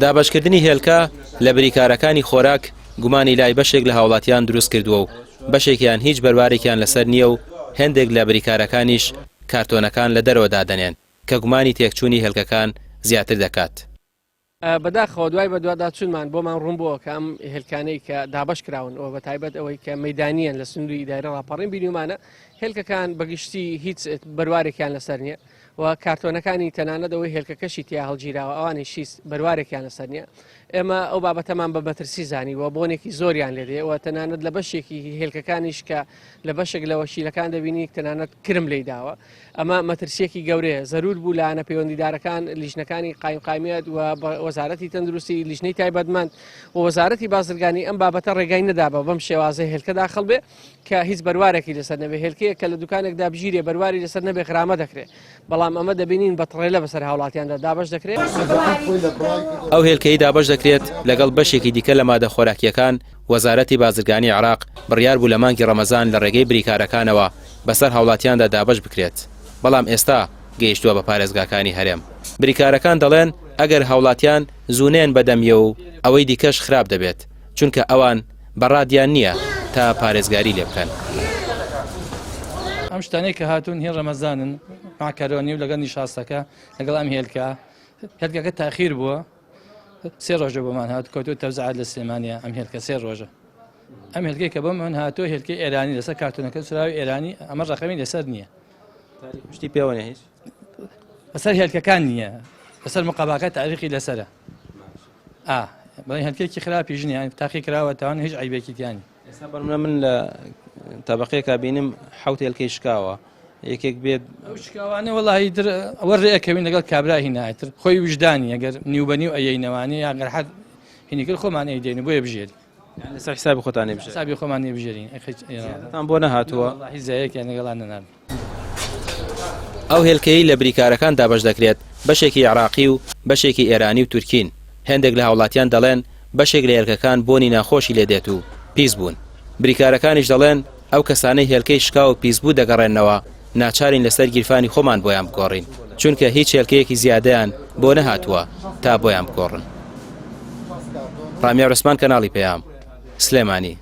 دابەشکردنی هێلکە لە بریکارەکانی خۆراک گومانی لای بەشێک لە هاوڵاتیان دروست کردووە و بەشێکیان هیچ بەروارێکیان لەسەر نییە و هەندێک لە بریکارەکانیش کارتۆنەکان لە دەرەوە دادەنێن کە گومانی تێکچوونی هێلکەکان زیاتر دەکات. بەداخەوە دوای بە دوواداچوونمان بۆمان ڕوون بووە کە ئەم هێلکانەی کە دابش کراون ئەوە بە تایبەت ئەوەی کە مەدانیان لە سنووری ئیدارە ڕاپەڕین بینیمانە هێلکەکان بەگشتی هیچ بەروارێکیان لەسەر نییە و کارتۆنەکانی تەنانەت ئەوەی هێلکەکەشی تیا هەڵگیراوە ئەوانی شیست بەروارێکیان لەسەر نییە. ئێمە ئەو بابەتەمان بە مەترسی زانیوە بۆنێکی زۆریان لێدەیەوە تەنانەت لە بەشێکی هێلکەکانیش کە لە بەشێک لە وەشیلەکان دەبینی تەنانەت کرم لێی داوە. ئەمە مەترسیەکی گەورەیە زەرور بوو لاەنە پەیوەندیدارەکان لیژنەکانی قایمقامیەت و وەزارەتی تەندروستی لیژنەی تایبەتمەند و وەزارەتی بازرگانی ئەم بابەتە ڕێگای نەدابە بەم شێوازە هێلکە داخڵ بێ کە هیچ بەروارێکی لەسەر نەبێ هێلکەیە کە لە دوکانێکدا بژیرێ بەرواری لەسەر نەبێ غرامە دەکرێت بەڵام ئەمە دەبینین بە تڕێلە بەسەر هاوڵاتیاندا دابش دەکرێت. ئەو هێلکەی دابش دەکرێت لەگەڵ بەشێکی دیکە لە مادە خۆراکیەکان وەزارەتی بازرگانی عراق بڕیار بوو لە مانگی ڕەمەزان لە ڕێگەی بریکارەکانەوە بەسەر هاوڵاتیاندا دابش بکرێت بەڵام ئێستا گەیشتووە بە پارێزگاکانی هەرێم. بریکارەکان دەڵێن ئەگەر هاوڵاتیان زوونێن بەدەمیە و ئەوەی دیکەش خراپ دەبێت چونکە ئەوان بەڕادیان نییە تا پارێزگاری لێ بکەن. ئەم شتانەی کە هاتوون هێن ڕەمەزانن ماکارۆنی و لەگەڵ نیشاستەکە لەگەڵ ئەم هێلکەکە تاخیر بووە 3 ڕۆژە بۆمان هات کۆتۆ تەوزعات لە سلێمانیا ئەم هێلکە 3 ڕۆژە ئەم هێلکەی کە بۆمان هاتۆ هێلکەی ئێرانی لەسەر کارتۆنەکە سراوی ئێرانی ئەمە ڕەقەمی لەسەر نییە شتی پێوەنە هیچ بەسەر هێلکەکان نییە بەسەر مقاباکە تاریخی لەسرە بەڵێن هەلکێکی خراپی ژنیان تاقی کراوە تاوان هیچ عیبێکی تیانی. ئێستا بەرمە من لە تەبەقەیەکە بینم 7 هێلکەی شکاوە یەکێک بێت ئەو شکاوانە وەڵاهی ئەوە ڕێەکەوین لەگەڵ کابراهی نایتر خۆی وجدانی ئەگەر نیوبەنی و ئەیەینەوانی یاگەر حەد هینیکرد خۆمانەی دێنی بۆیە بژێری لەسەر حسابی خۆتانێ بژێ حسابی خۆمانی بژێرین تان بۆ نەهاتووە هیچ زایەکیان لەگەڵان نەنار. ئەو هێلکەی لە بریکارەکان دابش دەکرێت بەشێکی عراقی و بەشێکی ئێرانی و تورکین. هەندێک لە هاوڵاتیان دەڵێن بەشێک لە هێلکەکان بۆنی ناخۆشی لێدێت و پیس بوون. بریکارەکانیش دەڵێن ئەو کەسانەی هێلکەی شکا و پیسبوو دەگەڕێنەوە ناچارین لەسەر گیرفانی خۆمان بۆیان بگۆڕین چونکە هیچ هێلکەیەکی زیادەیان بۆ نەهاتووە تا بۆیان بگۆڕن. ڕامیا ڕسمان کەناڵی پەیام سلێمانی.